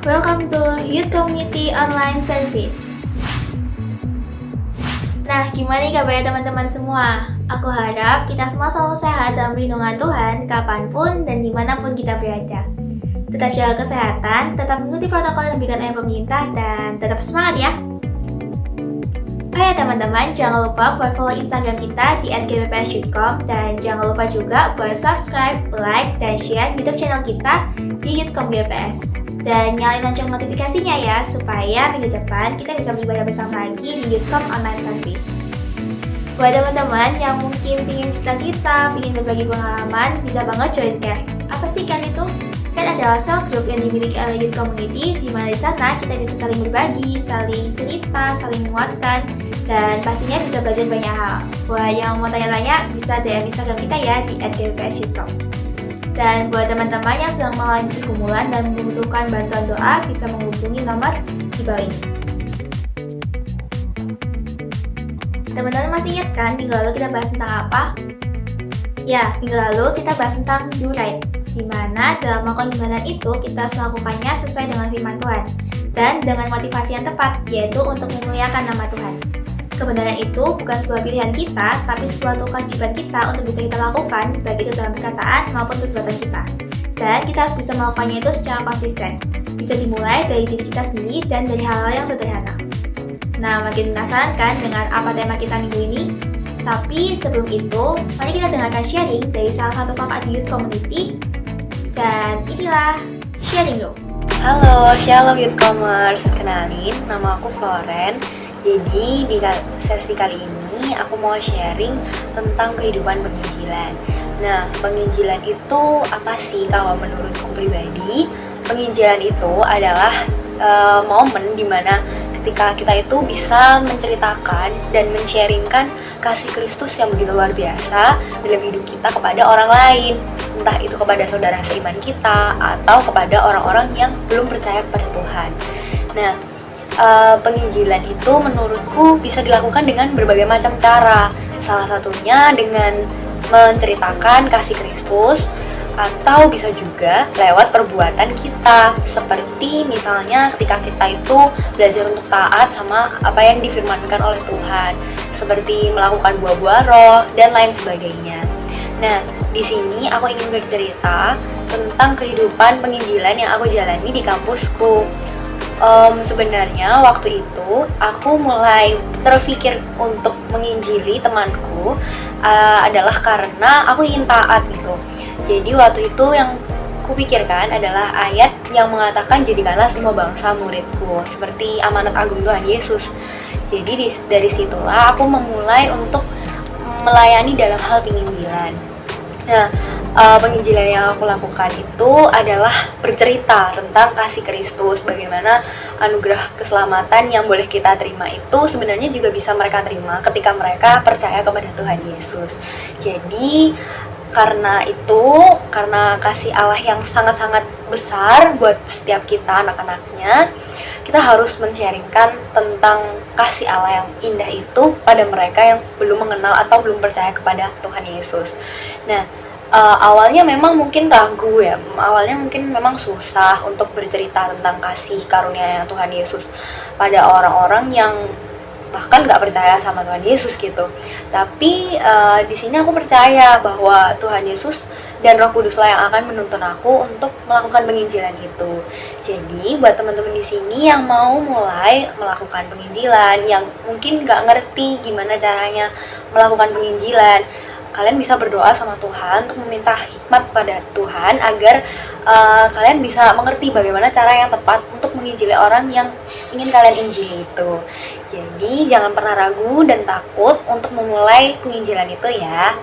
Welcome to Youth Community Online Service. Nah, gimana nih kabarnya teman-teman semua? Aku harap kita semua selalu sehat dalam lindungan Tuhan kapanpun dan dimanapun kita berada. Tetap jaga kesehatan, tetap mengikuti protokol yang diberikan oleh pemerintah, dan tetap semangat ya! Oh ya teman-teman, jangan lupa buat follow Instagram kita di @gbps.com dan jangan lupa juga buat subscribe, like, dan share YouTube channel kita di Youthcom GPS. Dan nyalain lonceng notifikasinya ya, supaya minggu depan kita bisa beribadah bersama lagi di Youthcom Online Service. Buat teman-teman yang mungkin pingin cerita-cerita, pingin berbagi pengalaman, bisa banget join CARE. Apa sih CARE itu? CARE adalah self group yang dimiliki oleh Youth Community, di mana di sana kita bisa saling berbagi, saling cerita, saling menguatkan, dan pastinya bisa belajar banyak hal. Buat yang mau tanya-tanya, bisa DM Instagram kita ya di @gbps.com. Dan buat teman-teman yang sedang mengalami pergumulan dan membutuhkan bantuan doa, bisa menghubungi nomor di bawah ini. Teman-teman masih ingat kan minggu lalu kita bahas tentang apa? Ya, minggu lalu kita bahas tentang do right, di mana dalam melakukan kebenaran itu kita harus melakukannya sesuai dengan firman Tuhan dan dengan motivasi yang tepat, yaitu untuk memuliakan nama Tuhan. Kebenaran itu bukan sebuah pilihan kita, tapi sebuah kewajiban kita untuk bisa kita lakukan, baik itu dalam perkataan maupun perbuatan kita. Dan kita harus bisa melakukannya itu secara konsisten. Bisa dimulai dari diri kita sendiri dan dari hal-hal yang sederhana. Nah, makin penasaran kan dengan apa tema kita minggu ini? Tapi sebelum itu, mari kita dengarkan sharing dari salah satu kakak di Youth Community. Dan inilah sharing lo. Halo, Shalom Youthcomers. Kenalin, nama aku Floren. Jadi di sesi kali ini aku mau sharing tentang kehidupan penginjilan. Nah, penginjilan itu apa sih kalau menurutku pribadi? Penginjilan itu adalah momen dimana ketika kita itu bisa menceritakan dan men-sharingkan kasih Kristus yang begitu luar biasa dalam hidup kita kepada orang lain, entah itu kepada saudara seiman kita atau kepada orang-orang yang belum percaya kepada Tuhan. Nah, penginjilan itu menurutku bisa dilakukan dengan berbagai macam cara. Salah satunya dengan menceritakan kasih Kristus, atau bisa juga lewat perbuatan kita, seperti misalnya ketika kita itu belajar untuk taat sama apa yang difirmankan oleh Tuhan, seperti melakukan buah-buah roh dan lain sebagainya. Nah, di sini aku ingin bercerita tentang kehidupan penginjilan yang aku jalani di kampusku. Sebenarnya waktu itu aku mulai terpikir untuk menginjili temanku adalah karena aku ingin taat gitu. Jadi waktu itu yang kupikirkan adalah ayat yang mengatakan jadikanlah semua bangsa muridku, seperti amanat agung Tuhan Yesus. Jadi dari situlah aku memulai untuk melayani dalam hal penginjilan. Nah, penginjilan yang aku lakukan itu adalah bercerita tentang kasih Kristus, bagaimana anugerah keselamatan yang boleh kita terima itu sebenarnya juga bisa mereka terima ketika mereka percaya kepada Tuhan Yesus. Jadi karena kasih Allah yang sangat-sangat besar buat setiap kita anak-anaknya, kita harus men-sharingkan tentang kasih Allah yang indah itu pada mereka yang belum mengenal atau belum percaya kepada Tuhan Yesus. Nah, awalnya memang mungkin ragu ya, awalnya mungkin memang susah untuk bercerita tentang kasih karunia Tuhan Yesus pada orang-orang yang bahkan nggak percaya sama Tuhan Yesus gitu. Tapi di sini aku percaya bahwa Tuhan Yesus dan Roh Kuduslah yang akan menuntun aku untuk melakukan penginjilan itu. Jadi buat teman-teman di sini yang mau mulai melakukan penginjilan, yang mungkin nggak ngerti gimana caranya melakukan penginjilan, kalian bisa berdoa sama Tuhan untuk meminta hikmat pada Tuhan agar kalian bisa mengerti bagaimana cara yang tepat untuk menginjili orang yang ingin kalian injili itu. Jadi jangan pernah ragu dan takut untuk memulai penginjilan itu ya.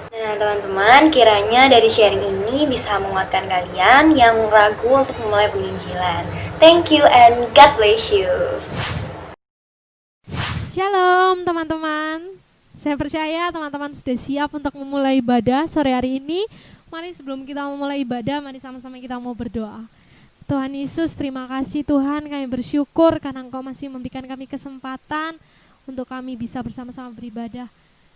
Nah teman-teman, kiranya dari sharing ini bisa menguatkan kalian yang ragu untuk memulai penginjilan. Thank you and God bless you. Shalom teman-teman. Saya percaya teman-teman sudah siap untuk memulai ibadah sore hari ini. Mari sebelum kita memulai ibadah, mari sama-sama kita mau berdoa. Tuhan Yesus, terima kasih Tuhan, kami bersyukur karena Engkau masih memberikan kami kesempatan untuk kami bisa bersama-sama beribadah.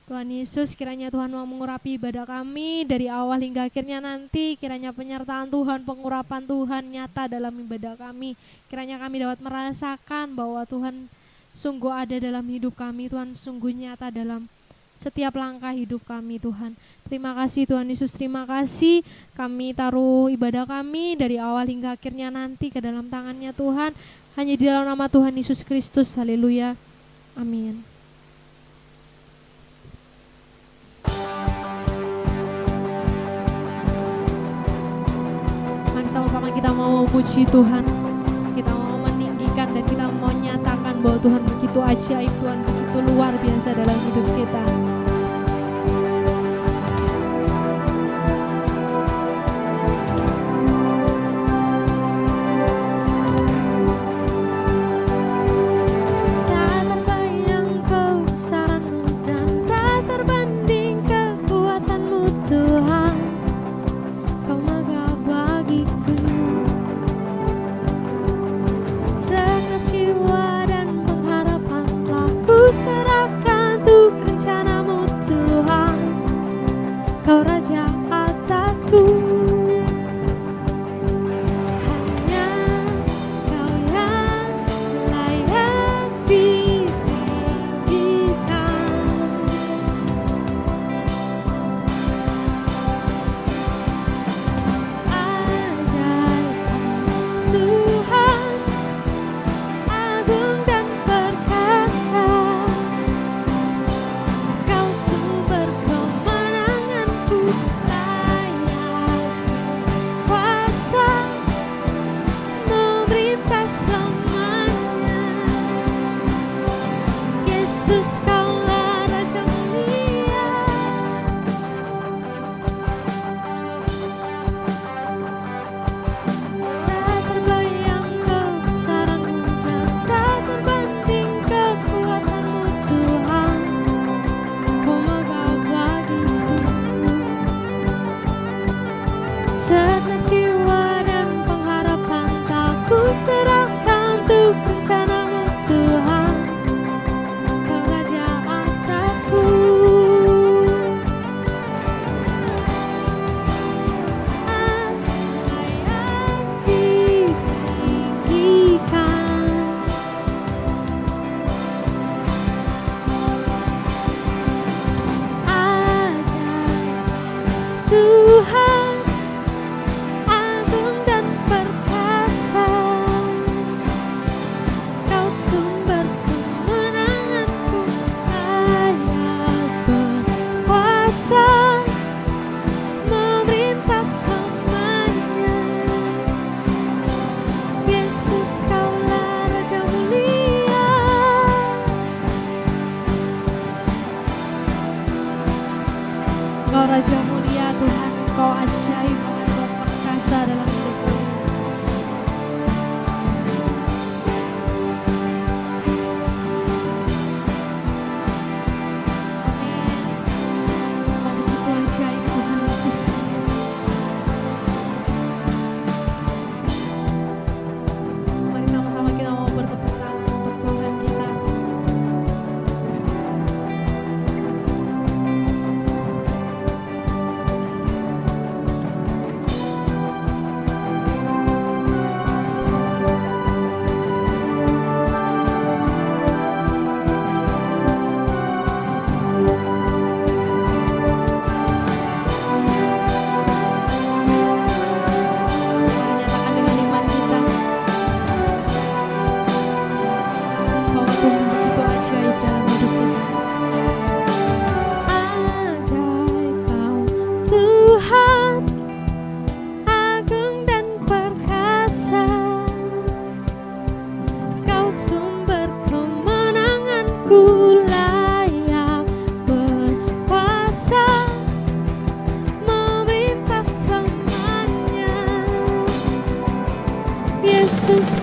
Tuhan Yesus, kiranya Tuhan mau mengurapi ibadah kami dari awal hingga akhirnya nanti. Kiranya penyertaan Tuhan, pengurapan Tuhan nyata dalam ibadah kami. Kiranya kami dapat merasakan bahwa Tuhan sungguh ada dalam hidup kami. Tuhan sungguh nyata dalam setiap langkah hidup kami Tuhan. Terima kasih Tuhan Yesus, terima kasih. Kami taruh ibadah kami dari awal hingga akhirnya nanti ke dalam tangannya Tuhan. Hanya di dalam nama Tuhan Yesus Kristus. Haleluya. Amin. Mari sama-sama kita mau puji Tuhan. Kita mau meninggikan dan kita mau nyatakan bahwa Tuhan begitu ajaib, Tuhan begitu luar biasa dalam hidup kita. Serahkan tuh rencanamu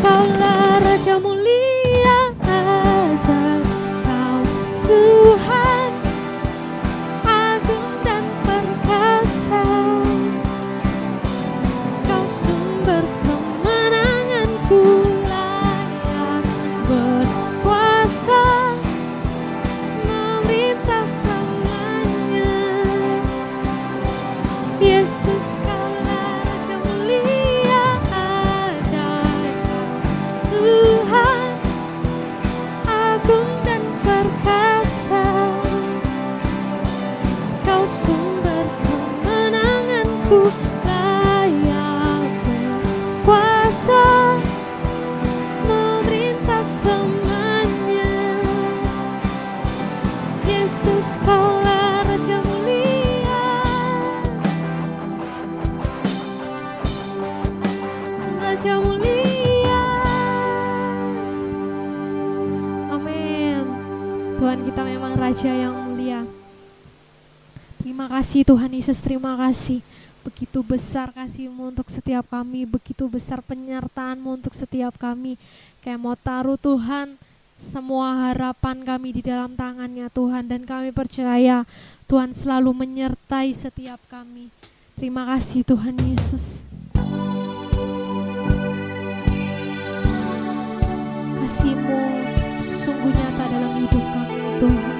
Kaulah Raja mulia, ajaib Kau Tuhan, agung dan perkasa. Kau sumber kemenanganku, layak berkuasa, memerintah selamanya. Yesus, Kaulah Raja mulia, ajaib Tuhan, agung dan perkasa. Kau sumber kemenanganku, layak berkuasa, memerintah selamanya. Yesus, Kaulah Raja mulia, Raja mulia. Amin. Tuhan kita memang Raja yang mulia. Terima kasih Tuhan Yesus, terima kasih. Begitu besar kasih-Mu untuk setiap kami, begitu besar penyertaan-Mu untuk setiap kami. Kayak mau taruh Tuhan semua harapan kami di dalam tangan-Nya Tuhan, dan kami percaya Tuhan selalu menyertai setiap kami. Terima kasih Tuhan Yesus. Kasih-Mu sungguh nyata dalam hidup kami Tuhan.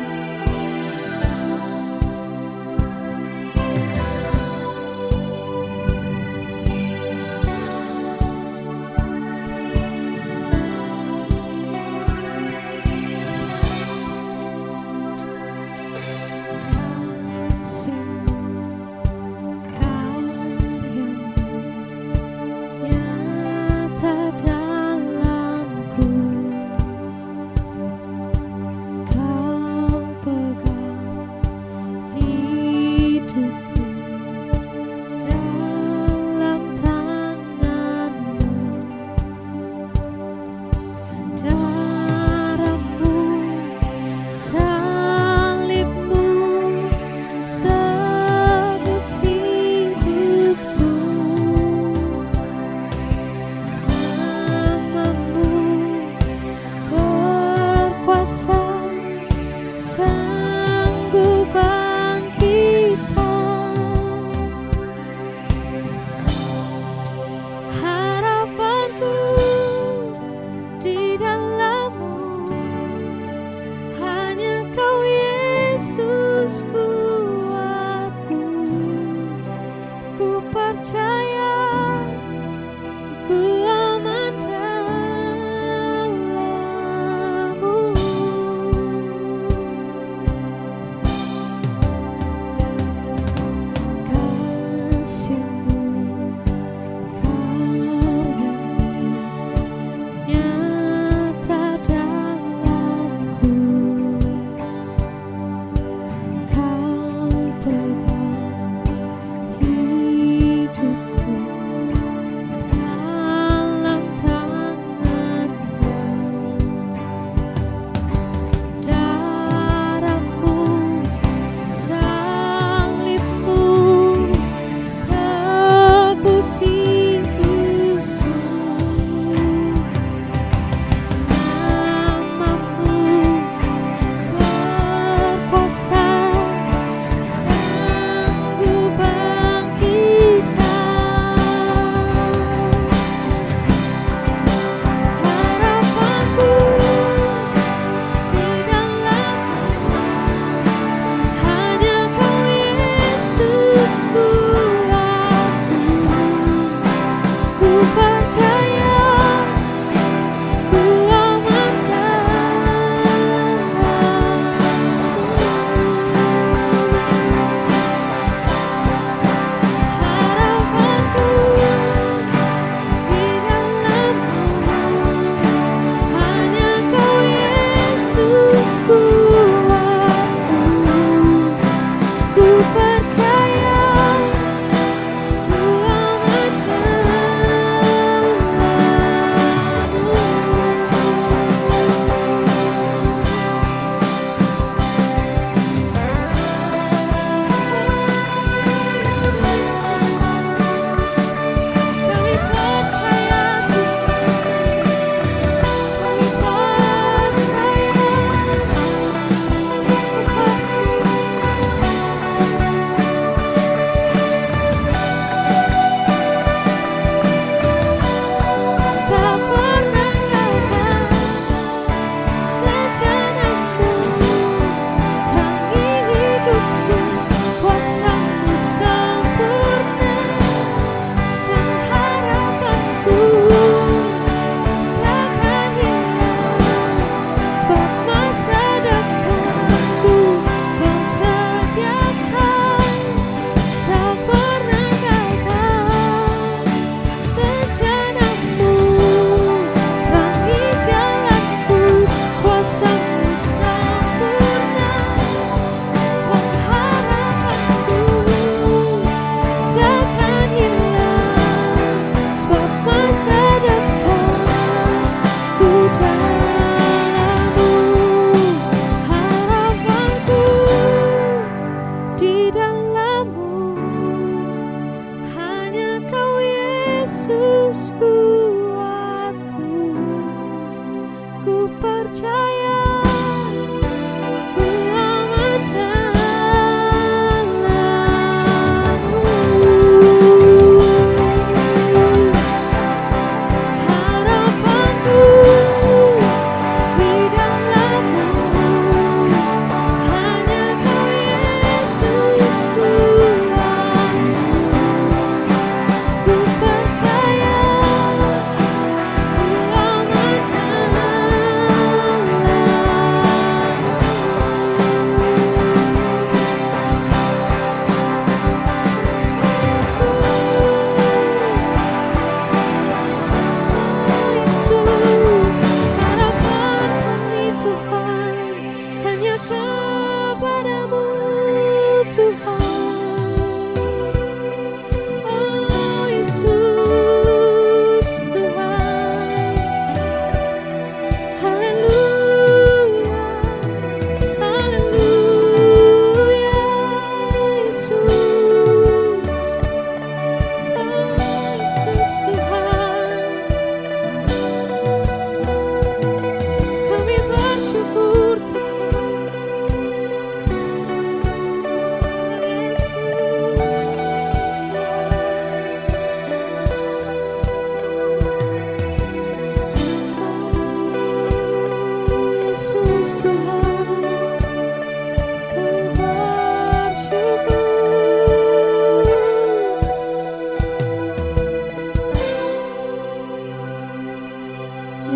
Kau yang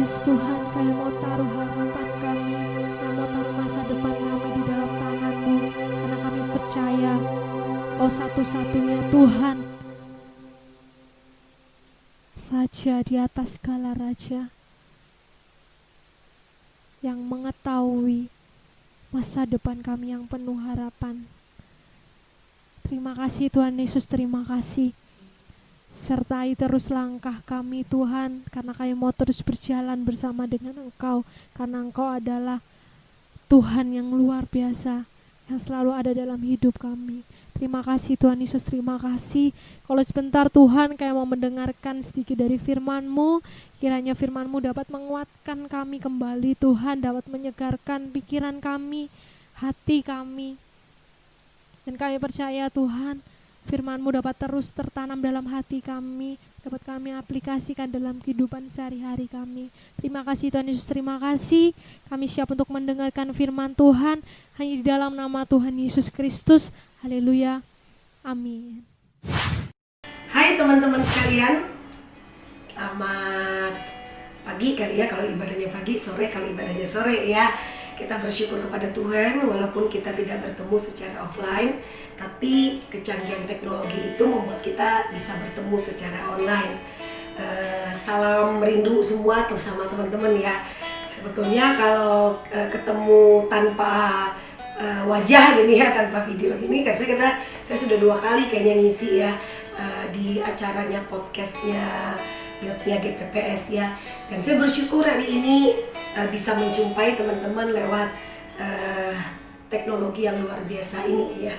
Yes Tuhan, kami mau taruh harapan kami, kami mau taruh masa depan kami di dalam tangan-Mu, karena kami percaya Kau satu-satunya Tuhan, Raja di atas segala raja, yang mengetahui masa depan kami yang penuh harapan. Terima kasih Tuhan Yesus, terima kasih. Sertai terus langkah kami Tuhan, karena kami mau terus berjalan bersama dengan Engkau, karena Engkau adalah Tuhan yang luar biasa, yang selalu ada dalam hidup kami. Terima kasih Tuhan Yesus, terima kasih. Kalau sebentar Tuhan kami mau mendengarkan sedikit dari firman-Mu, kiranya firman-Mu dapat menguatkan kami kembali Tuhan, dapat menyegarkan pikiran kami, hati kami. Dan kami percaya Tuhan, firman-Mu dapat terus tertanam dalam hati kami, dapat kami aplikasikan dalam kehidupan sehari-hari kami. Terima kasih Tuhan Yesus, terima kasih. Kami siap untuk mendengarkan firman Tuhan, hanya di dalam nama Tuhan Yesus Kristus. Haleluya, amin. Hai teman-teman sekalian, selamat pagi kali ya, kalau ibadahnya pagi, sore kalau ibadahnya sore ya. Kita bersyukur kepada Tuhan walaupun kita tidak bertemu secara offline, tapi kecanggihan teknologi itu membuat kita bisa bertemu secara online. Salam rindu semua bersama teman-teman ya. Sebetulnya kalau ketemu tanpa wajah gini ya, tanpa video gini, karena saya sudah 2 kali kayaknya ngisi ya di acaranya podcastnya Youth-nya GPPS ya. Dan saya bersyukur hari ini bisa menjumpai teman-teman lewat teknologi yang luar biasa ini ya.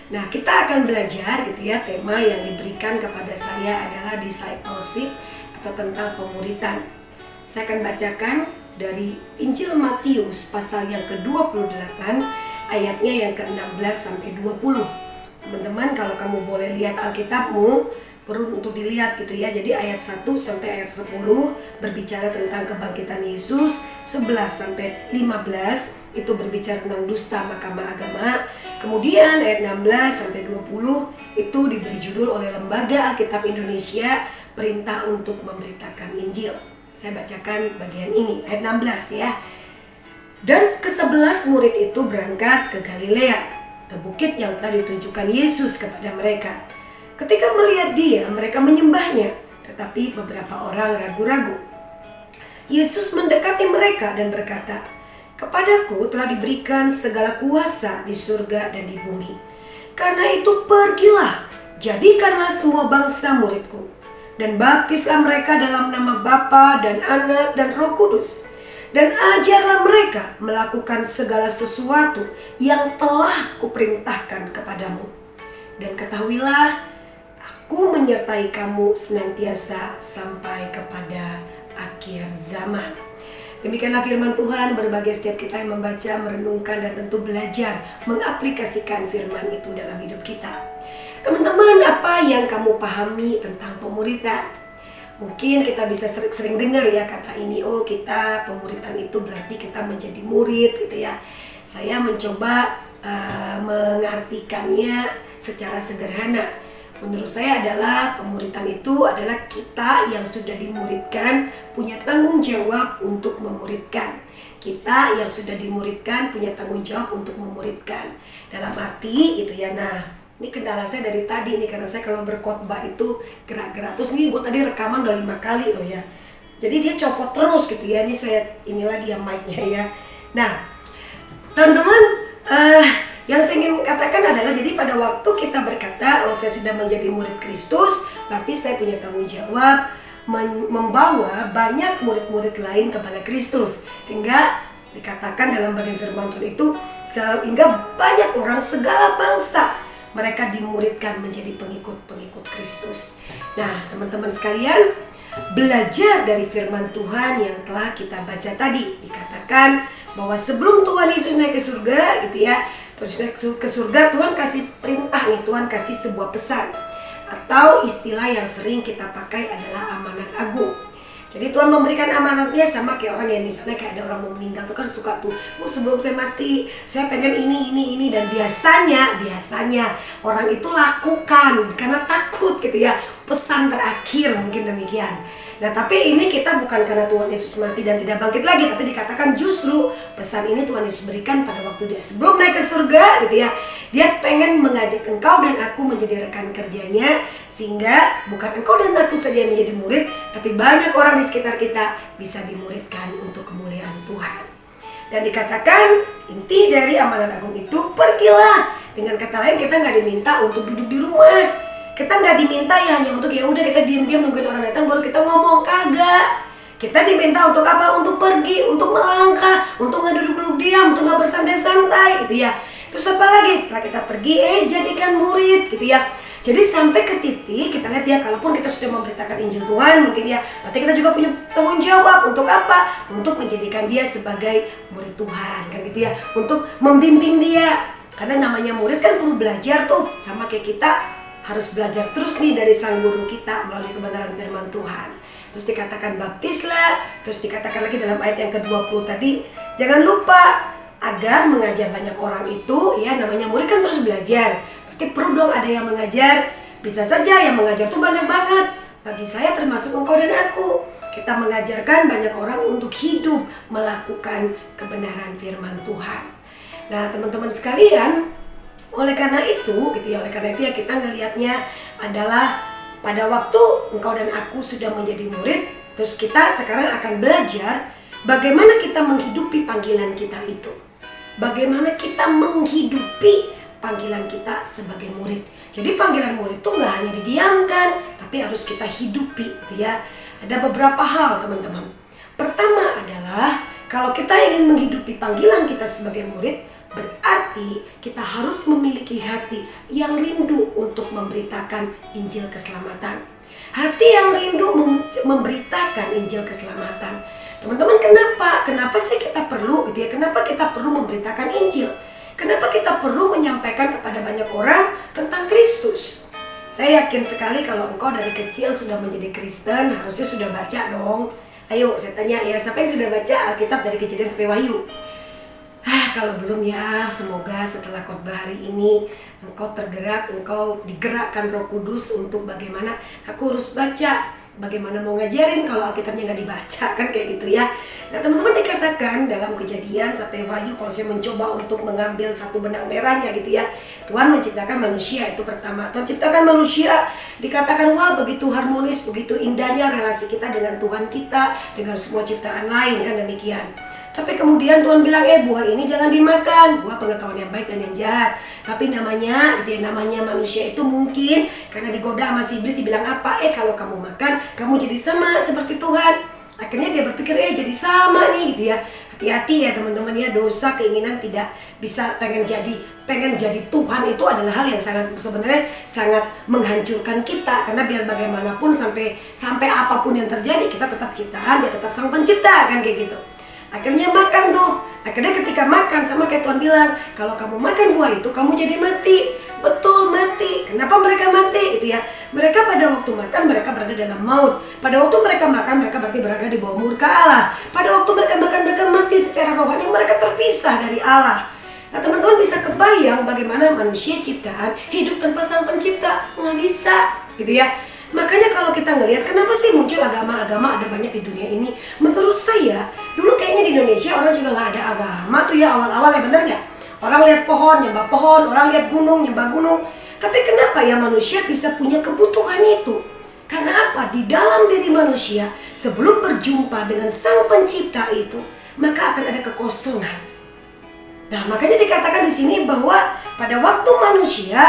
Nah, kita akan belajar gitu ya, tema yang diberikan kepada saya adalah discipleship atau tentang pemuritan. Saya akan bacakan dari Injil Matius pasal yang ke-28 ayatnya yang ke-16 sampai 20. Teman-teman, kalau kamu boleh lihat Alkitabmu, perlu untuk dilihat gitu ya. Jadi ayat 1 sampai ayat 10 berbicara tentang kebangkitan Yesus, 11 sampai 15 itu berbicara tentang dusta mahkamah agama. Kemudian ayat 16 sampai 20 itu diberi judul oleh Lembaga Alkitab Indonesia, perintah untuk memberitakan Injil. Saya bacakan bagian ini, ayat 16 ya. Dan ke-11 murid itu berangkat ke Galilea, ke bukit yang telah ditunjukkan Yesus kepada mereka. Ketika melihat dia, mereka menyembahnya, tetapi beberapa orang ragu-ragu. Yesus mendekati mereka dan berkata, "Kepadaku telah diberikan segala kuasa di surga dan di bumi. Karena itu pergilah, jadikanlah semua bangsa muridku, dan baptislah mereka dalam nama Bapa dan Anak dan Roh Kudus. Dan ajarlah mereka melakukan segala sesuatu yang telah kuperintahkan kepadamu. Dan ketahuilah, Aku menyertai kamu senantiasa sampai kepada akhir zaman." Demikianlah firman Tuhan. Berbagai setiap kita yang membaca, merenungkan, dan tentu belajar mengaplikasikan firman itu dalam hidup kita. Teman-teman, apa yang kamu pahami tentang pemuritan? Mungkin kita bisa sering dengar ya kata ini, oh kita pemuritan itu berarti kita menjadi murid gitu ya. Saya mencoba mengartikannya secara sederhana. Menurut saya adalah pemuritan itu adalah kita yang sudah dimuridkan punya tanggung jawab untuk memuridkan. Kita yang sudah dimuridkan punya tanggung jawab untuk memuridkan. Dalam arti itu ya, nah ini kendala saya dari tadi nih, karena saya kalau berkhotbah itu gerak-gerak. Terus ini gue tadi rekaman udah 5 kali loh ya. Jadi dia copot terus gitu ya. Ini saya ini lagi ya mic-nya ya. Nah teman-teman, yang saya ingin katakan adalah, jadi pada waktu kita berkata, oh saya sudah menjadi murid Kristus, berarti saya punya tanggung jawab membawa banyak murid-murid lain kepada Kristus. Sehingga dikatakan dalam bagian firman Tuhan itu, sehingga banyak orang segala bangsa mereka dimuridkan menjadi pengikut-pengikut Kristus. Nah teman-teman sekalian, belajar dari firman Tuhan yang telah kita baca tadi, dikatakan bahwa sebelum Tuhan Yesus naik ke surga gitu ya, terus ke surga, Tuhan kasih perintah nih, Tuhan kasih sebuah pesan. Atau istilah yang sering kita pakai adalah amanat agung. Jadi Tuhan memberikan amanatnya sama kayak orang yang misalnya kayak ada orang mau meninggal tuh kan suka tuh, oh sebelum saya mati saya pengen ini. Dan biasanya orang itu lakukan karena takut gitu ya. pesan terakhir, mungkin demikian. Nah, tapi ini kita bukan karena Tuhan Yesus mati dan tidak bangkit lagi, tapi dikatakan justru pesan ini Tuhan Yesus berikan pada waktu dia sebelum naik ke surga gitu ya. Dia pengen mengajak engkau dan aku menjadi rekan kerjanya, sehingga bukan engkau dan aku saja yang menjadi murid, tapi banyak orang di sekitar kita bisa dimuridkan untuk kemuliaan Tuhan. Dan dikatakan inti dari amanat agung itu, pergilah. Dengan kata lain, kita nggak diminta untuk duduk di rumah. Kita nggak diminta ya hanya untuk ya udah kita diam-diam nungguin orang datang baru kita ngomong, kagak. Kita diminta untuk apa? Untuk pergi, untuk melangkah, untuk nggak duduk-duduk diam, untuk nggak bersantai-santai gitu ya. Terus apa lagi? Setelah kita pergi, jadikan murid gitu ya. Jadi sampai ke titik kita lihat ya, kalaupun kita sudah memberitakan Injil Tuhan mungkin ya, berarti kita juga punya tanggung jawab untuk apa? Untuk menjadikan dia sebagai murid Tuhan kan gitu ya. Untuk membimbing dia. Karena namanya murid kan perlu belajar tuh, sama kayak kita harus belajar terus nih dari sang guru kita melalui kebenaran firman Tuhan. Terus dikatakan baptislah, terus dikatakan lagi dalam ayat yang ke-20 tadi, jangan lupa agar mengajar banyak orang itu ya, namanya murid kan terus belajar. Berarti perlu dong ada yang mengajar. Bisa saja yang mengajar tuh banyak banget. Bagi saya termasuk engkau dan aku. Kita mengajarkan banyak orang untuk hidup melakukan kebenaran firman Tuhan. Nah, teman-teman sekalian, oleh karena itu ya kita ngelihatnya adalah pada waktu engkau dan aku sudah menjadi murid, terus kita sekarang akan belajar bagaimana kita menghidupi panggilan kita itu. Bagaimana kita menghidupi panggilan kita sebagai murid. Jadi panggilan murid itu nggak hanya didiamkan, tapi harus kita hidupi gitu ya. Ada beberapa hal teman-teman. Pertama adalah kalau kita ingin menghidupi panggilan kita sebagai murid, berarti kita harus memiliki hati yang rindu untuk memberitakan Injil keselamatan. Hati yang rindu memberitakan Injil keselamatan. Teman-teman, kenapa sih kita perlu gitu ya? Kenapa kita perlu memberitakan Injil? Kenapa kita perlu menyampaikan kepada banyak orang tentang Kristus? Saya yakin sekali kalau engkau dari kecil sudah menjadi Kristen, harusnya sudah baca dong. Ayo saya tanya ya, siapa yang sudah baca Alkitab dari Kejadian sampai Wahyu? Kalau belum ya, semoga setelah khotbah hari ini engkau tergerak, engkau digerakkan Roh Kudus untuk bagaimana aku harus baca, bagaimana mau ngajarin kalau Alkitabnya nggak dibaca, kan kayak gitu ya. Nah teman-teman, dikatakan dalam Kejadian sampai Wahyu, kalau saya mencoba untuk mengambil satu benang merahnya gitu ya, Tuhan menciptakan manusia itu pertama. Tuhan ciptakan manusia, dikatakan wah begitu harmonis, begitu indahnya relasi kita dengan Tuhan kita, dengan semua ciptaan lain, kan demikian. Tapi kemudian Tuhan bilang, buah ini jangan dimakan, buah pengetahuan yang baik dan yang jahat. Tapi namanya manusia itu mungkin karena digoda sama si iblis, dibilang apa? Kalau kamu makan, kamu jadi sama seperti Tuhan. Akhirnya dia berpikir, jadi sama nih gitu ya. Hati-hati ya teman-teman ya, dosa keinginan tidak bisa pengen jadi Tuhan itu adalah hal yang sebenarnya sangat menghancurkan kita. Karena biar bagaimanapun sampai apapun yang terjadi, kita tetap ciptaan, dia tetap sang pencipta, kan kayak gitu. Akhirnya makan tuh. Akhirnya ketika makan, sama kayak Tuhan bilang, kalau kamu makan buah itu kamu jadi mati. Betul, mati. Kenapa mereka mati? Itu ya. Mereka pada waktu makan mereka berada dalam maut. Pada waktu mereka makan mereka berarti berada di bawah murka Allah. Pada waktu mereka makan mereka mati secara rohani, mereka terpisah dari Allah. Nah teman-teman bisa kebayang bagaimana manusia ciptaan hidup tanpa sang pencipta. Nggak bisa gitu ya. Makanya kalau kita ngelihat kenapa sih muncul agama-agama ada banyak di dunia ini, menurut saya dulu kayaknya di Indonesia orang juga nggak ada agama tuh ya awal-awal, ya bener nggak? Orang lihat pohon nyembah pohon, orang lihat gunung nyembah gunung. Tapi kenapa ya manusia bisa punya kebutuhan itu? Karena apa? Di dalam diri manusia sebelum berjumpa dengan sang pencipta itu, maka akan ada kekosongan. Nah makanya dikatakan di sini bahwa pada waktu manusia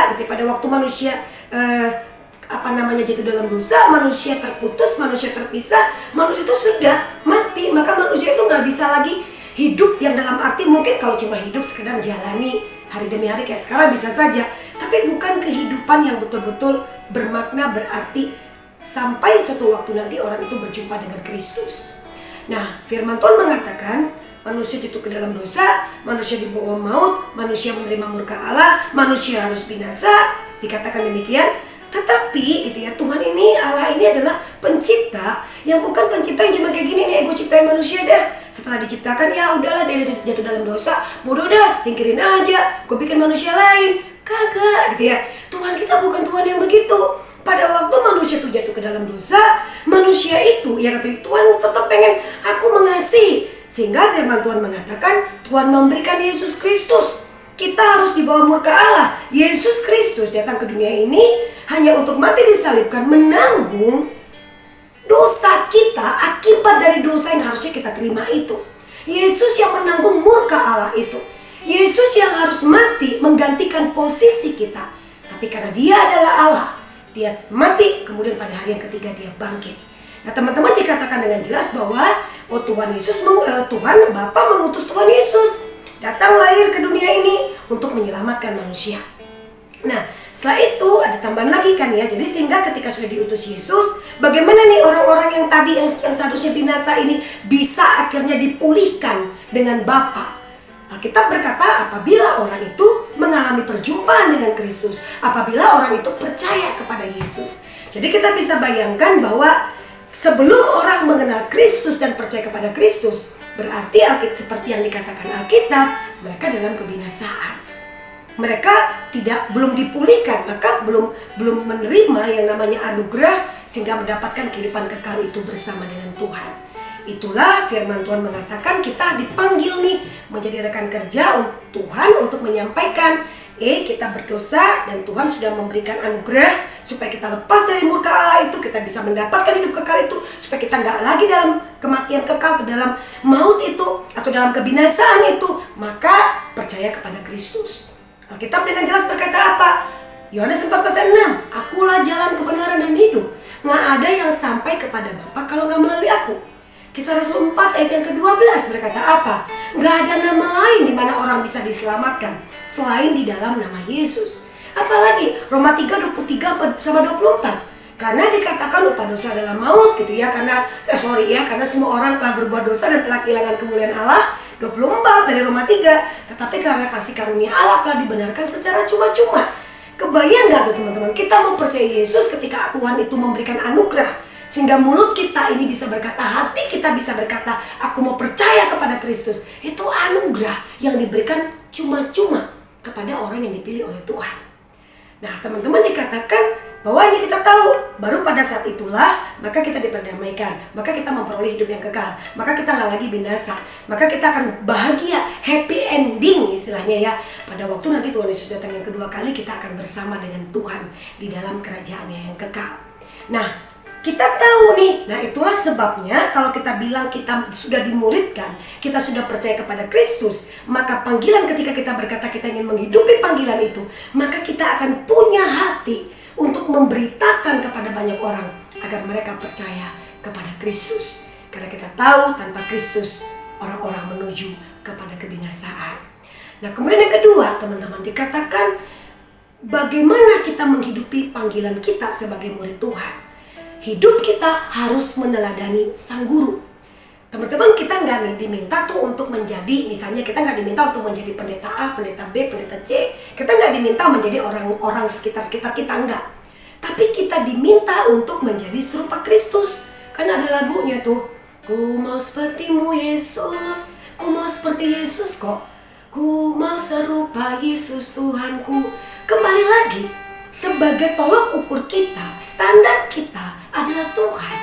jatuh dalam dosa, manusia terputus, manusia terpisah, manusia itu sudah mati. Maka manusia itu nggak bisa lagi hidup yang dalam arti mungkin kalau cuma hidup sekedar jalani hari demi hari kayak sekarang bisa saja, tapi bukan kehidupan yang betul-betul bermakna, berarti sampai suatu waktu nanti orang itu berjumpa dengan Kristus. Nah firman Tuhan mengatakan manusia jatuh ke dalam dosa, manusia dibawa maut, manusia menerima murka Allah, manusia harus binasa, dikatakan demikian. Tetapi itu ya, Tuhan ini, Allah ini adalah pencipta yang bukan pencipta yang cuma kayak gini nih, gue ciptain manusia dah. Setelah diciptakan ya udahlah dia jatuh dalam dosa, bodoh dah, singkirin aja, gue bikin manusia lain. Kagak gitu ya. Tuhan kita bukan Tuhan yang begitu. pada waktu manusia itu jatuh ke dalam dosa, manusia itu, ya kata Tuhan tetap pengen aku mengasihi. Sehingga firman Tuhan mengatakan, Tuhan memberikan Yesus Kristus. Kita harus dibawa murka Allah. Yesus Kristus datang ke dunia ini hanya untuk mati disalibkan, menanggung dosa kita akibat dari dosa yang harusnya kita terima itu. Yesus yang menanggung murka Allah itu. Yesus yang harus mati menggantikan posisi kita. Tapi karena dia adalah Allah, dia mati, kemudian pada hari yang ketiga dia bangkit. Nah teman-teman, dikatakan dengan jelas bahwa Tuhan Bapa mengutus Tuhan Yesus datang lahir ke dunia ini untuk menyelamatkan manusia. Nah setelah itu ada tambahan lagi kan ya. Jadi sehingga ketika sudah diutus Yesus, bagaimana nih orang-orang yang tadi yang seharusnya binasa ini bisa akhirnya dipulihkan dengan Bapa? Alkitab berkata apabila orang itu mengalami perjumpaan dengan Kristus, apabila orang itu percaya kepada Yesus. Jadi kita bisa bayangkan bahwa sebelum orang mengenal Kristus dan percaya kepada Kristus, berarti seperti yang dikatakan Alkitab, mereka dalam kebinasaan. Mereka belum dipulihkan, maka belum menerima yang namanya anugerah sehingga mendapatkan kehidupan kekal itu bersama dengan Tuhan. Itulah firman Tuhan mengatakan kita dipanggil nih menjadi rekan kerja Tuhan untuk menyampaikan kita berdosa dan Tuhan sudah memberikan anugerah supaya kita lepas dari murka Allah itu, kita bisa mendapatkan hidup kekal itu, supaya kita nggak lagi dalam kematian kekal atau dalam maut itu atau dalam kebinasaan itu. Maka percaya kepada Kristus. Alkitab dengan jelas berkata apa? Yohanes 14:6, akulah jalan kebenaran dan hidup, nggak ada yang sampai kepada Bapa kalau nggak melalui aku. Kisah Rasul 4 ayat yang ke-12 berkata apa? Nggak ada nama lain di mana orang bisa diselamatkan selain di dalam nama Yesus. Apalagi Roma 3:23 sama 24. Karena dikatakan upah dosa adalah maut gitu ya, karena semua orang telah berbuat dosa dan telah kehilangan kemuliaan Allah. 24 dari Roma 3. Tetapi karena kasih karunia Allah telah dibenarkan secara cuma-cuma. Kebayang gak tuh teman-teman, kita mau percaya Yesus ketika Tuhan itu memberikan anugerah sehingga mulut kita ini bisa berkata, hati kita bisa berkata, aku mau percaya kepada Kristus. Itu anugerah yang diberikan cuma-cuma kepada orang yang dipilih oleh Tuhan. Nah teman-teman, dikatakan bahwa ini kita tahu, baru pada saat itulah maka kita diperdamaikan, maka kita memperoleh hidup yang kekal, maka kita nggak lagi binasa, maka kita akan bahagia, happy ending istilahnya ya. Pada waktu nanti Tuhan Yesus datang yang kedua kali, kita akan bersama dengan Tuhan di dalam kerajaannya yang kekal. Nah kita tahu nih, nah itulah sebabnya kalau kita bilang kita sudah dimuridkan, kita sudah percaya kepada Kristus, maka panggilan ketika kita berkata kita ingin menghidupi panggilan itu, maka kita akan punya hati untuk memberitakan kepada banyak orang agar mereka percaya kepada Kristus. Karena kita tahu tanpa Kristus orang-orang menuju kepada kebinasaan. Nah kemudian yang kedua teman-teman, dikatakan bagaimana kita menghidupi panggilan kita sebagai murid Tuhan. Hidup kita harus meneladani sang guru. Teman-teman, kita nggak diminta tuh untuk menjadi, misalnya kita nggak diminta untuk menjadi pendeta A, pendeta B, pendeta C. Kita nggak diminta menjadi orang-orang sekitar-sekitar kita, enggak. Tapi kita diminta untuk menjadi serupa Kristus. Kan ada lagunya tuh, ku mau sepertimu Yesus, ku mau seperti Yesus kok, ku mau serupa Yesus Tuhanku. Kembali lagi, sebagai tolok ukur kita, standar kita adalah Tuhan.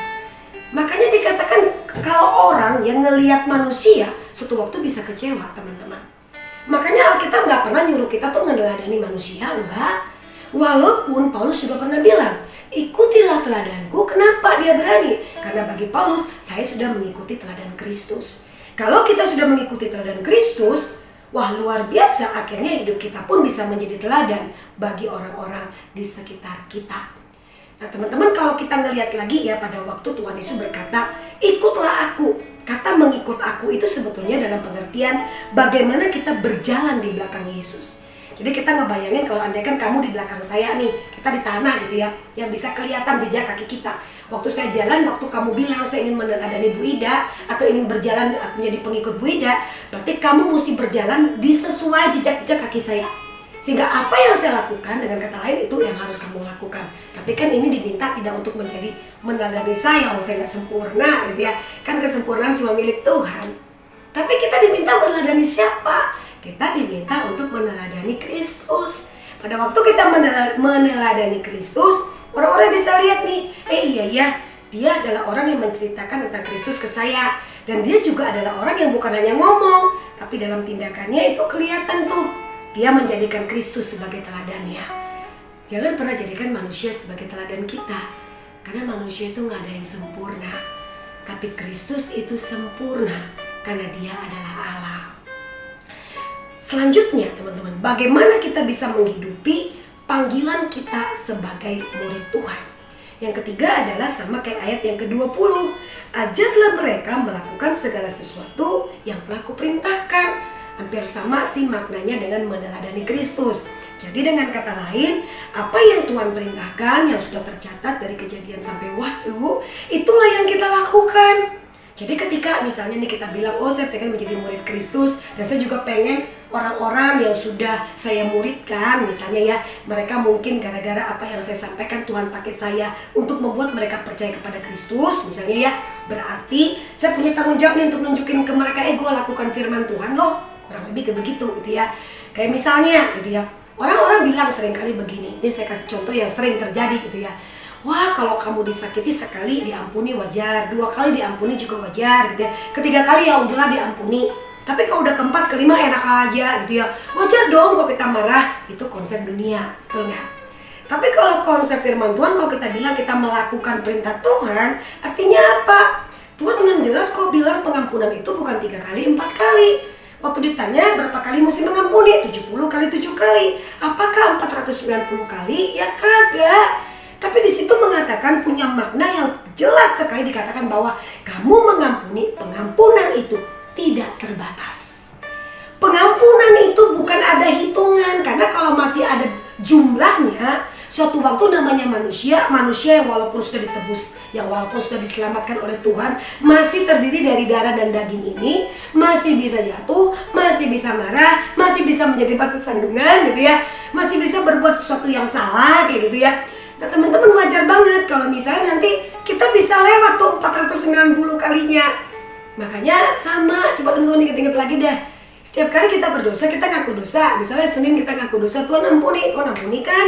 Makanya dikatakan kalau orang yang ngelihat manusia suatu waktu bisa kecewa teman-teman. Makanya Alkitab nggak pernah nyuruh kita tuh ngeladani manusia, enggak. Walaupun Paulus juga pernah bilang, ikutilah teladanku. Kenapa dia berani? Karena bagi Paulus, saya sudah mengikuti teladan Kristus. Kalau kita sudah mengikuti teladan Kristus, wah luar biasa, akhirnya hidup kita pun bisa menjadi teladan bagi orang-orang di sekitar kita. Nah teman-teman, kalau kita ngelihat lagi ya, pada waktu Tuhan Yesus berkata, ikutlah aku. Kata mengikut aku itu sebetulnya dalam pengertian bagaimana kita berjalan di belakang Yesus. Jadi kita ngebayangin kalau andaikan kamu di belakang saya nih, kita di tanah gitu ya, yang bisa kelihatan jejak kaki kita. Waktu saya jalan, waktu kamu bilang saya ingin meneladani Bu Ida atau ingin berjalan menjadi pengikut Bu Ida, berarti kamu mesti berjalan di sesuai jejak-jejak kaki saya. Sehingga apa yang saya lakukan, dengan kata lain itu yang harus kamu lakukan. Tapi kan ini diminta tidak untuk menjadi meneladani saya, kalau saya nggak sempurna gitu ya. Kan kesempurnaan cuma milik Tuhan. Tapi kita diminta meneladani siapa? Kita diminta untuk meneladani Kristus. Pada waktu kita meneladani Kristus, Orang-orang bisa lihat nih, iya ya, dia adalah orang yang menceritakan tentang Kristus ke saya. Dan dia juga adalah orang yang bukan hanya ngomong, tapi dalam tindakannya itu kelihatan tuh. Dia menjadikan Kristus sebagai teladannya. Jangan pernah jadikan manusia sebagai teladan kita. Karena manusia itu gak ada yang sempurna. Tapi Kristus itu sempurna karena dia adalah Allah. Selanjutnya teman-teman, bagaimana kita bisa menghidupi panggilan kita sebagai murid Tuhan? Yang ketiga adalah sama kayak ayat yang ke-20. Ajarlah mereka melakukan segala sesuatu yang telah kuperintahkan. Hampir sama sih maknanya dengan meneladani Kristus. Jadi dengan kata lain, apa yang Tuhan perintahkan yang sudah tercatat dari Kejadian sampai Wahyu, itulah yang kita lakukan. Jadi ketika misalnya nih kita bilang, oh saya pengen menjadi murid Kristus, dan saya juga pengen orang-orang yang sudah saya muridkan, misalnya ya, mereka mungkin gara-gara apa yang saya sampaikan Tuhan pakai saya untuk membuat mereka percaya kepada Kristus, misalnya ya, berarti saya punya tanggung jawab nih untuk nunjukin ke mereka, gue lakukan firman Tuhan loh, kurang lebih kayak begitu gitu ya. Kayak misalnya gitu ya, orang-orang bilang seringkali begini, ini saya kasih contoh yang sering terjadi gitu ya. Wah, kalau kamu disakiti sekali diampuni wajar, 2 kali diampuni juga wajar gitu ya. Ketiga kali ya udahlah diampuni. Tapi kalau udah keempat, kelima enak aja gitu ya. Wajar dong kalau kita marah, itu konsep dunia, betul nggak? Tapi kalau konsep firman Tuhan, kalau kita bilang kita melakukan perintah Tuhan, artinya apa? Tuhan dengan jelas kok bilang pengampunan itu bukan 3 kali, 4 kali. Waktu ditanya berapa kali mesti mengampuni, 70 kali 7 kali. Apakah 490 kali? Ya kagak. Tapi di situ mengatakan punya makna yang jelas sekali, dikatakan bahwa kamu mengampuni, pengampunan itu tidak terbatas. Pengampunan itu bukan ada hitungan, karena kalau masih ada jumlahnya, suatu waktu namanya manusia yang walaupun sudah ditebus, yang walaupun sudah diselamatkan oleh Tuhan, masih terdiri dari darah dan daging ini, masih bisa jatuh, masih bisa marah, masih bisa menjadi batu sandungan gitu ya, masih bisa berbuat sesuatu yang salah kayak gitu ya. Nah teman-teman, wajar banget kalau misalnya nanti kita bisa lewat tuh 490 kalinya. Makanya sama, coba teman-teman ingat-ingat lagi dah. Setiap kali kita berdosa, kita ngaku dosa. Misalnya Senin kita ngaku dosa, Tuhan ampuni kan?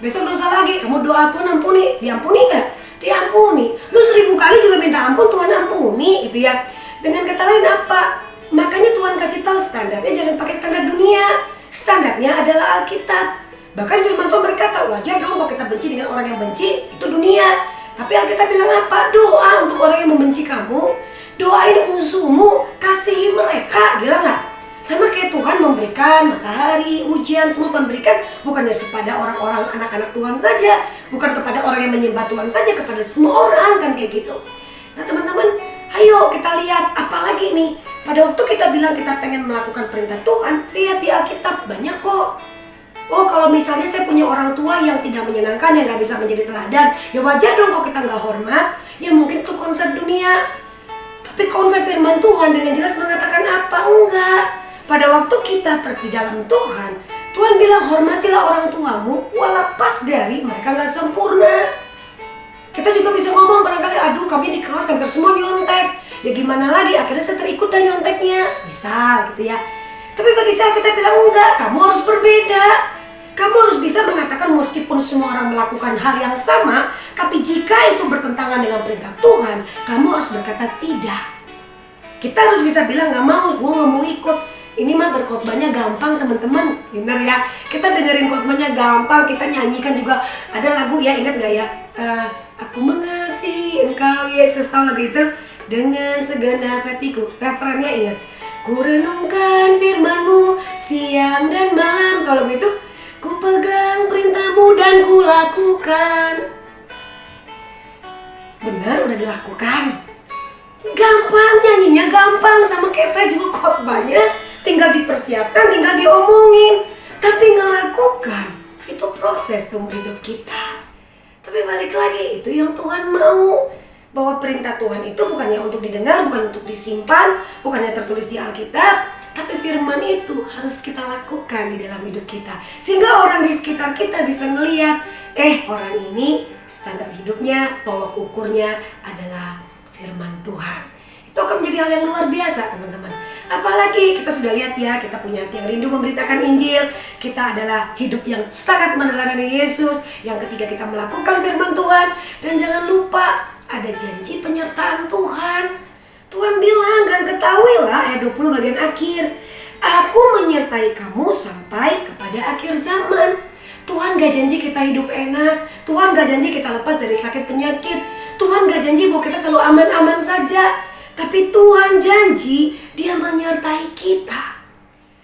Besok dosa lagi, kamu doa Tuhan ampuni. Diampuni gak? Diampuni. Lu 1000 kali juga minta ampun, Tuhan ampuni gitu ya. Dengan kata lain apa? Makanya Tuhan kasih tahu standarnya jangan pakai standar dunia. Standarnya adalah Alkitab. Bahkan firman Tuhan berkata, wajar dong kalau kita benci dengan orang yang benci, itu dunia. Tapi Alkitab bilang apa? Doa untuk orang yang membenci kamu. Doain musuhmu, kasihi mereka, gila gak? Sama kayak Tuhan memberikan matahari, hujan, semua Tuhan berikan bukannya kepada orang-orang anak-anak Tuhan saja, bukan kepada orang yang menyembah Tuhan saja, kepada semua orang kan kayak gitu. Nah teman-teman, ayo kita lihat apalagi nih. Pada waktu kita bilang kita pengen melakukan perintah Tuhan, lihat di Alkitab banyak kok. Oh kalau misalnya saya punya orang tua yang tidak menyenangkan, yang gak bisa menjadi teladan, ya wajar dong kalau kita gak hormat. Ya mungkin itu konsep dunia. Tapi konsep firman Tuhan dengan jelas mengatakan apa? Enggak. Pada waktu kita di dalam Tuhan, Tuhan bilang hormatilah orang tuamu walapas dari mereka gak sempurna. Kita juga bisa ngomong barangkali, aduh kami di kelas hampir semua nyontek. Ya gimana lagi, akhirnya saya terikut dan nyonteknya. Misal gitu ya. Tapi bagi saya kita bilang enggak, kamu harus berbeda. Kamu harus bisa mengatakan meskipun semua orang melakukan hal yang sama, tapi jika itu bertentangan dengan perintah Tuhan, kamu harus berkata tidak. Kita harus bisa bilang gak mau, gue gak mau ikut. Ini mah berkhotbahnya gampang teman-teman, bener ya. Kita dengerin khotbahnya gampang, kita nyanyikan juga. Ada lagu ya, ingat gak ya? Aku mengasihi engkau Yesus, tahu lagu itu? Dengan segenap hatiku, referennya ingat. Ku renungkan firman-Mu siang dan malam, kalau begitu ku pegang perintah-Mu dan ku lakukan. Benar, udah dilakukan. Gampang nyanyinya, gampang. Sama kayak saya juga khotbahnya tinggal dipersiapkan, tinggal diomongin. Tapi ngelakukan, itu proses seumur hidup kita. Tapi balik lagi, itu yang Tuhan mau. Bahwa perintah Tuhan itu bukannya untuk didengar, bukan untuk disimpan, bukannya tertulis di Alkitab, tapi firman itu harus kita lakukan di dalam hidup kita. Sehingga orang di sekitar kita bisa melihat, orang ini standar hidupnya, tolok ukurnya adalah firman Tuhan. Itu akan menjadi hal yang luar biasa teman-teman. Apalagi kita sudah lihat ya, kita punya hati yang rindu memberitakan Injil. Kita adalah hidup yang sangat meneladani Yesus. Yang ketiga, kita melakukan firman Tuhan. Dan jangan lupa ada janji penyertaan Tuhan. Tuhan bilang, dan ketahuilah ayat 20 bagian akhir, aku menyertai kamu sampai kepada akhir zaman. Tuhan gak janji kita hidup enak. Tuhan gak janji kita lepas dari sakit penyakit. Tuhan gak janji bahwa kita selalu aman-aman saja. Tapi Tuhan janji Dia menyertai kita.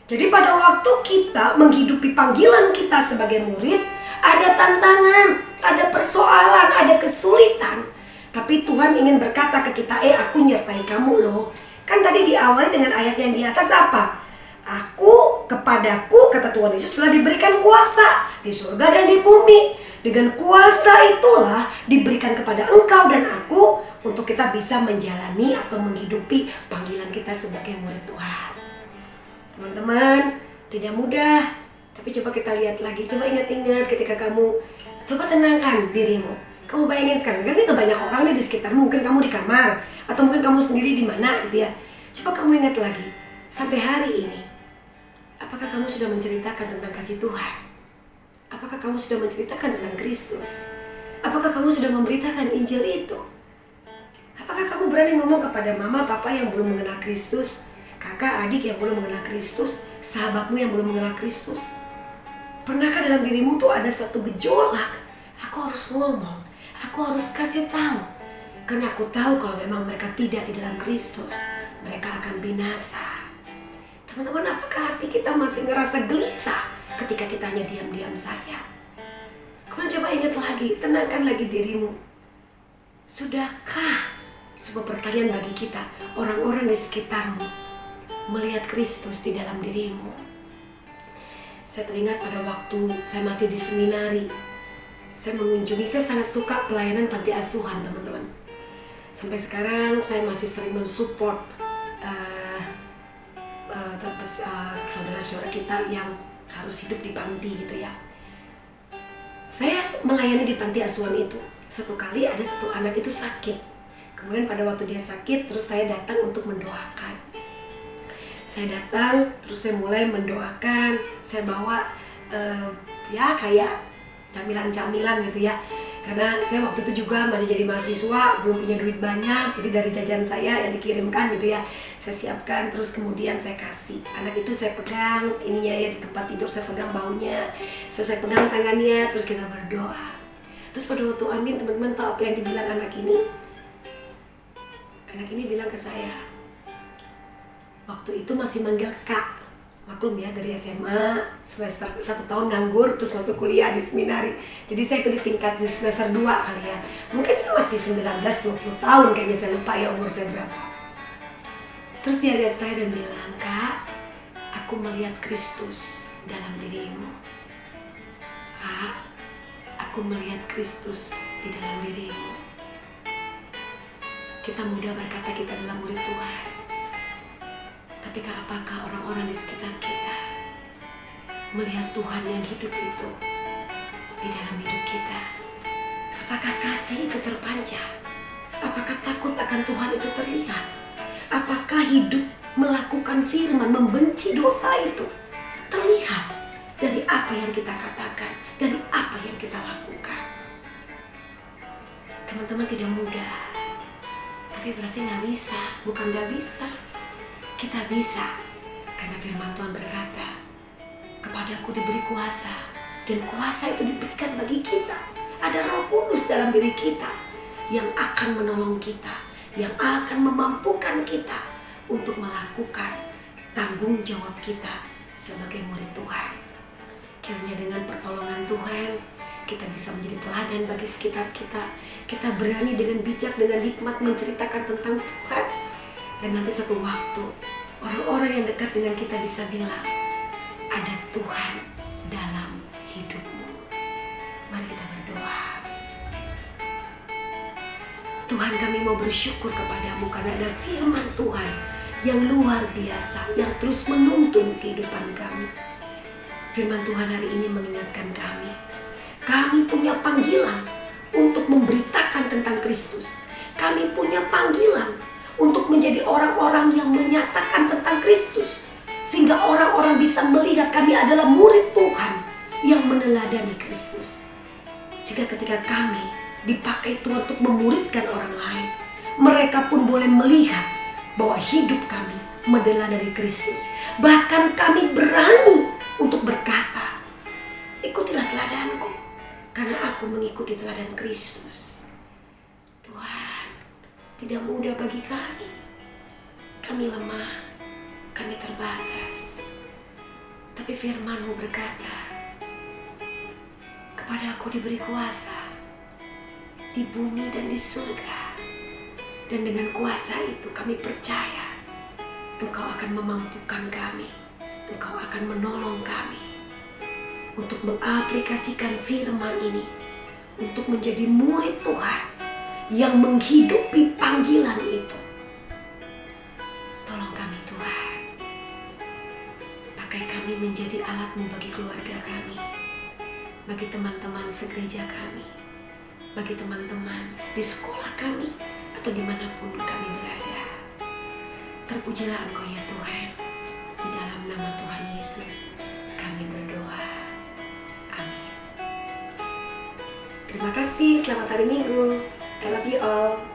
Jadi pada waktu kita menghidupi panggilan kita sebagai murid, ada tantangan, ada persoalan, ada kesulitan. Tapi Tuhan ingin berkata ke kita, aku nyertai kamu loh. Kan tadi diawali dengan ayat yang di atas apa? Kepadaku, kata Tuhan Yesus, telah diberikan kuasa di surga dan di bumi. Dengan kuasa itulah diberikan kepada engkau dan aku untuk kita bisa menjalani atau menghidupi panggilan kita sebagai murid Tuhan. Teman-teman, tidak mudah. Tapi coba kita lihat lagi, coba ingat-ingat ketika kamu, coba tenangkan dirimu. Kamu bayangin sekarang, kan banyak orang nih di sekitarmu, mungkin kamu di kamar, atau mungkin kamu sendiri di mana gitu ya. Coba kamu ingat lagi, sampai hari ini, apakah kamu sudah menceritakan tentang kasih Tuhan? Apakah kamu sudah menceritakan tentang Kristus? Apakah kamu sudah memberitakan Injil itu? Apakah kamu berani ngomong kepada mama, papa yang belum mengenal Kristus, kakak, adik yang belum mengenal Kristus, sahabatmu yang belum mengenal Kristus? Pernahkah dalam dirimu tuh ada suatu gejolak? Aku harus ngomong, aku harus kasih tahu. Karena aku tahu kalau memang mereka tidak di dalam Kristus, mereka akan binasa. Teman-teman, apakah hati kita masih ngerasa gelisah ketika kita hanya diam-diam saja? Kemudian coba ingat lagi, tenangkan lagi dirimu. Sudahkah, sebuah pertanyaan bagi kita, orang-orang di sekitarmu melihat Kristus di dalam dirimu? Saya teringat pada waktu saya masih di seminari, saya mengunjungi, saya sangat suka pelayanan panti asuhan, teman-teman. Sampai sekarang saya masih sering mensupport saudara-saudara kita yang harus hidup di panti gitu ya. Saya melayani di panti asuhan itu. Satu kali ada satu anak itu sakit. Kemudian pada waktu dia sakit, terus saya datang untuk mendoakan. Saya datang, terus saya mulai mendoakan. Saya bawa ya kayak camilan-camilan gitu ya. Karena saya waktu itu juga masih jadi mahasiswa, belum punya duit banyak. Jadi dari jajan saya yang dikirimkan gitu ya, saya siapkan, terus kemudian saya kasih. Anak itu saya pegang ininya ya, di tempat tidur saya pegang baunya, saya pegang tangannya, terus kita berdoa. Terus pada waktu amin, teman-teman tahu apa yang dibilang anak ini? Anak ini bilang ke saya, waktu itu masih manggil Kak. Maklum ya, dari SMA semester 1 tahun nganggur, terus masuk kuliah di seminari. Jadi saya itu di tingkat di semester 2 kali ya. Mungkin saya masih 19-20 tahun kayaknya, saya lupa ya umur saya berapa. Terus dia lihat saya dan bilang, Kak, aku melihat Kristus dalam dirimu. Kak, aku melihat Kristus di dalam dirimu. Kita mudah berkata kita adalah murid Tuhan. Tapi apakah orang-orang di sekitar kita melihat Tuhan yang hidup itu di dalam hidup kita? Apakah kasih itu terpancar? Apakah takut akan Tuhan itu terlihat? Apakah hidup melakukan firman, membenci dosa itu terlihat dari apa yang kita katakan, dari apa yang kita lakukan? Teman-teman, tidak mudah. Tapi berarti nggak bisa, bukan nggak bisa. Kita bisa, karena firman Tuhan berkata, kepadaku diberi kuasa, dan kuasa itu diberikan bagi kita. Ada Roh Kudus dalam diri kita yang akan menolong kita, yang akan memampukan kita untuk melakukan tanggung jawab kita sebagai murid Tuhan. Kiranya dengan pertolongan Tuhan, kita bisa menjadi teladan bagi sekitar kita. Kita berani dengan bijak, dengan hikmat menceritakan tentang Tuhan. Dan nanti satu waktu, orang-orang yang dekat dengan kita bisa bilang, ada Tuhan dalam hidupmu. Mari kita berdoa. Tuhan, kami mau bersyukur kepadamu karena ada firman Tuhan yang luar biasa, yang terus menuntun kehidupan kami. Firman Tuhan hari ini mengingatkan kami punya panggilan untuk memberitakan tentang Kristus. Kami punya panggilan untuk menjadi orang-orang yang menyatakan tentang Kristus, sehingga orang-orang bisa melihat kami adalah murid Tuhan yang meneladani Kristus. Sehingga ketika kami dipakai Tuhan untuk memuridkan orang lain, mereka pun boleh melihat bahwa hidup kami meneladani Kristus. Bahkan kami berani untuk berkata, ikutilah teladanku, karena aku mengikuti teladan Kristus. Tuhan, tidak mudah bagi kami. Kami lemah, kami terbatas. Tapi firman-Mu berkata, kepada aku diberi kuasa di bumi dan di surga. Dan dengan kuasa itu kami percaya Engkau akan memampukan kami, Engkau akan menolong kami untuk mengaplikasikan firman ini, untuk menjadi murid Tuhan yang menghidupi panggilan itu. Tolong kami Tuhan, pakai kami menjadi alat-Mu bagi keluarga kami, bagi teman-teman segereja kami, bagi teman-teman di sekolah kami, atau dimanapun kami berada. Terpujilah Engkau ya Tuhan. Di dalam nama Tuhan Yesus kami berdoa. Amin. Terima kasih, selamat hari Minggu. I love you all.